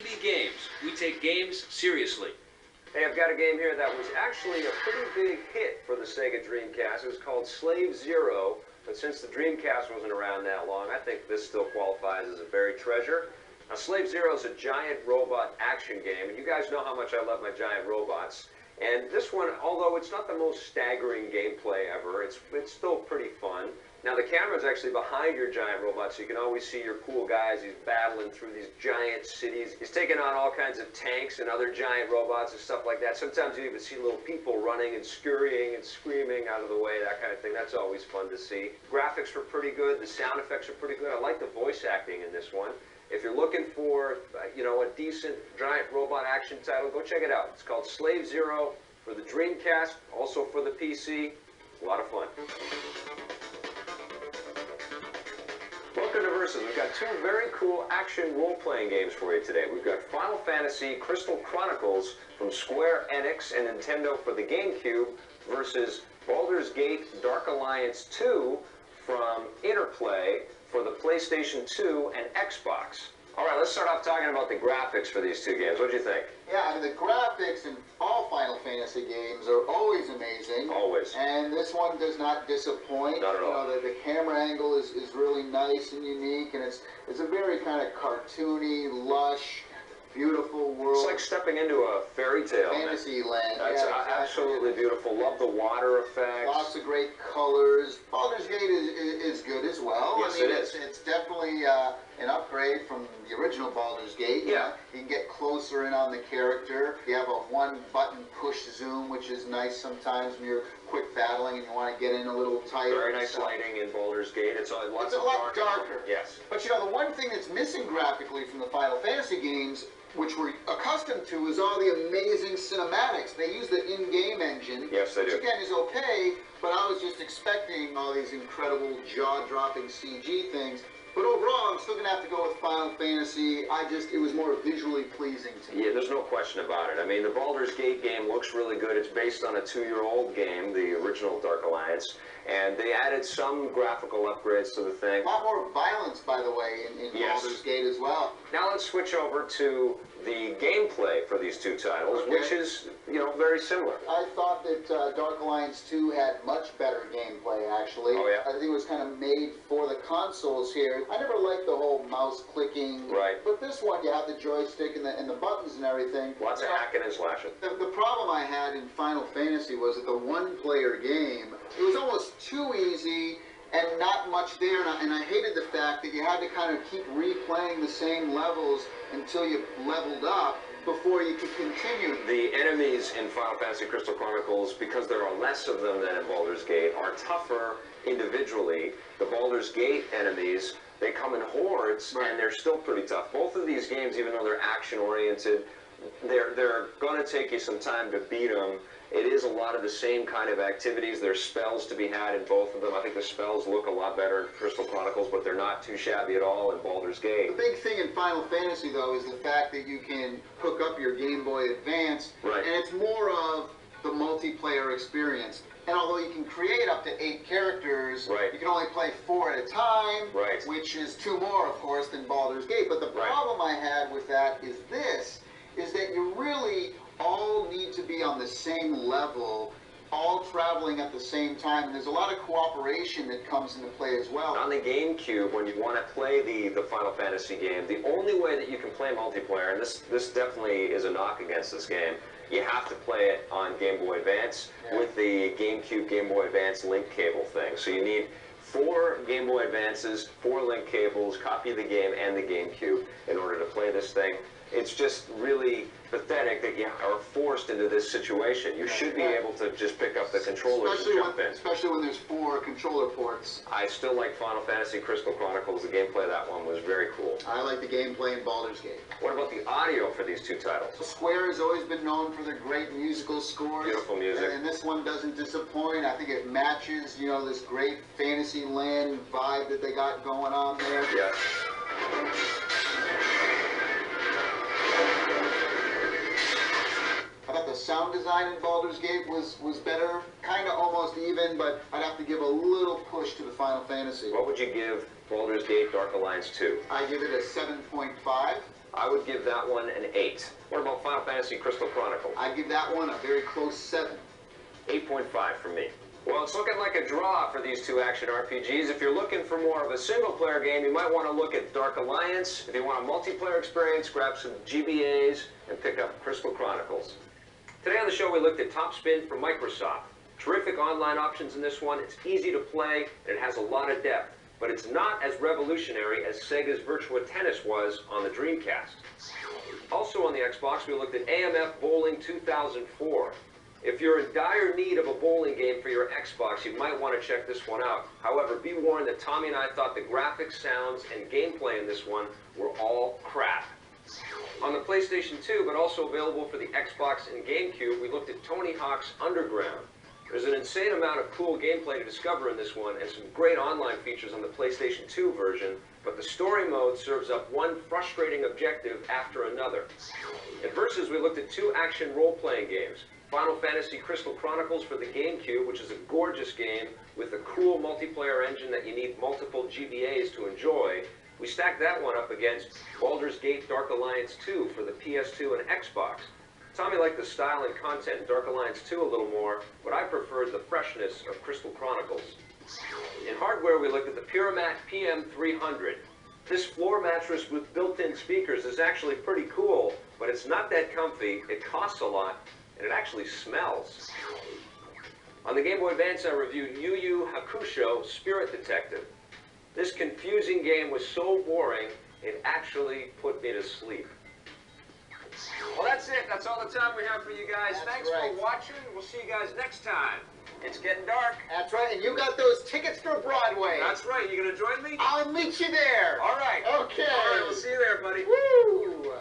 Games. We take games seriously. Hey, I've got a game here that was actually a pretty big hit for the Sega Dreamcast. It was called Slave Zero, but since the Dreamcast wasn't around that long, I think this still qualifies as a buried treasure. Now, Slave Zero is a giant robot action game, and you guys know how much I love my giant robots. And this one, although it's not the most staggering gameplay ever, it's still pretty fun. Now, the camera's actually behind your giant robot, so you can always see your cool guys. He's battling through these giant cities. He's taking on all kinds of tanks and other giant robots and stuff like that. Sometimes you even see little people running and scurrying and screaming out of the way, that kind of thing. That's always fun to see. Graphics were pretty good. The sound effects are pretty good. I like the voice acting in this one. If you're looking for, a decent giant robot action title, go check it out. It's called Slave Zero for the Dreamcast, also for the PC. It's a lot of fun. Welcome to Versus. We've got two very cool action role-playing games for you today. We've got Final Fantasy Crystal Chronicles from Square Enix and Nintendo for the GameCube versus Baldur's Gate Dark Alliance 2 from Interplay for the PlayStation 2 and Xbox. All right, let's start off talking about the graphics for these two games. What do you think? Yeah, I mean, the graphics in all Final Fantasy games are always amazing. Always. And this one does not disappoint. Not at all. The camera angle is really nice and unique, and it's a very kind of cartoony, lush, beautiful world. It's like stepping into a fairy tale. Fantasy land. That's absolutely beautiful. Love the water effects. Lots of great colors. Baldur's Gate is good as well. Yes, I mean, it is. It's definitely an upgrade from the original Baldur's Gate. Yeah. You can get closer in on the character. You have a one-button push zoom, which is nice sometimes when you're quick battling and you want to get in a little tighter. Very nice lighting in Baldur's Gate. It's a lot darker. Yes. But the one thing that's missing graphically from the Final Fantasy games, which we're accustomed to, is all the amazing cinematics. They use the in-game engine. Yes, they do. Which again is okay, but I was just expecting all these incredible jaw-dropping CG things. But overall, I'm still going to have to go with Final Fantasy. It was more visually pleasing to me. Yeah, there's no question about it. I mean, the Baldur's Gate game looks really good. It's based on a 2-year-old game, the original Dark Alliance, and they added some graphical upgrades to the thing. A lot more violence, by the way, in Yes. Baldur's Gate as well. Now let's switch over to the gameplay for these two titles, which is, very similar. I thought that Dark Alliance 2 had much better gameplay, actually. Oh, yeah? I think it was kind of made for the consoles here. I never liked the whole mouse clicking. Right. But this one, you have the joystick and the buttons and everything. Lots of hacking and slashing. The problem I had in Final Fantasy was that the one-player game, it was almost too easy and not much there, and I hated the fact that you had to kind of keep replaying the same levels until you leveled up before you could continue. The enemies in Final Fantasy Crystal Chronicles, because there are less of them than in Baldur's Gate, are tougher individually. The Baldur's Gate enemies, they come in hordes, and they're still pretty tough. Both of these games, even though they're action-oriented, they're going to take you some time to beat them. It is a lot of the same kind of activities. There's spells to be had in both of them. I think the spells look a lot better in Crystal Chronicles, but they're not too shabby at all in Baldur's Gate. The big thing in Final Fantasy, though, is the fact that you can hook up your Game Boy Advance, and it's more of the multiplayer experience. And although you can create up to 8 characters, you can only play 4 at a time, which is 2 more, of course, than Baldur's Gate. But the problem I had with that is that you really all need to be on the same level, all traveling at the same time, and there's a lot of cooperation that comes into play as well. On the GameCube, when you want to play the Final Fantasy game, the only way that you can play multiplayer, and this definitely is a knock against this game, you have to play it on Game Boy Advance with the GameCube Game Boy Advance link cable thing. So you need 4 Game Boy Advances, 4 link cables, copy of the game and the GameCube in order to play this thing. It's just really pathetic that you are forced into this situation. You should be able to just pick up the controllers and jump in. Especially when there's 4 controller ports. I still like Final Fantasy Crystal Chronicles. The gameplay of that one was very cool. I like the gameplay in Baldur's Gate. What about the audio for these two titles? Square has always been known for their great musical scores. Beautiful music. And this one doesn't disappoint. I think it matches, this great fantasy land vibe that they got going on there. Yes. I thought the sound design in Baldur's Gate was better, kind of almost even, but I'd have to give a little push to the Final Fantasy. What would you give Baldur's Gate Dark Alliance 2? I give it a 7.5. I would give that one an 8. What about Final Fantasy Crystal Chronicles? I give that one a very close 7. 8.5 for me. Well, it's looking like a draw for these two action RPGs. If you're looking for more of a single-player game, you might want to look at Dark Alliance. If you want a multiplayer experience, grab some GBAs and pick up Crystal Chronicles. Today on the show, we looked at Top Spin from Microsoft. Terrific online options in this one. It's easy to play, and it has a lot of depth. But it's not as revolutionary as Sega's Virtua Tennis was on the Dreamcast. Also on the Xbox, we looked at AMF Bowling 2004. If you're in dire need of a bowling game for your Xbox, you might want to check this one out. However, be warned that Tommy and I thought the graphics, sounds, and gameplay in this one were all crap. On the PlayStation 2, but also available for the Xbox and GameCube, we looked at Tony Hawk's Underground. There's an insane amount of cool gameplay to discover in this one, and some great online features on the PlayStation 2 version, but the story mode serves up one frustrating objective after another. In Versus, we looked at 2 action role-playing games. Final Fantasy Crystal Chronicles for the GameCube, which is a gorgeous game with a cool multiplayer engine that you need multiple GBAs to enjoy. We stacked that one up against Baldur's Gate Dark Alliance 2 for the PS2 and Xbox. Tommy liked the style and content in Dark Alliance 2 a little more, but I preferred the freshness of Crystal Chronicles. In hardware, we looked at the Puramat PM300. This floor mattress with built-in speakers is actually pretty cool, but it's not that comfy, it costs a lot, and it actually smells. On the Game Boy Advance, I reviewed Yu Yu Hakusho Spirit Detective. This confusing game was so boring, it actually put me to sleep. Well, that's it. That's all the time we have for you guys. Thanks for watching. We'll see you guys next time. It's getting dark. That's right, and you got those tickets for Broadway. That's right. You gonna join me? I'll meet you there. All right. Okay. All right, we'll see you there, buddy. Woo!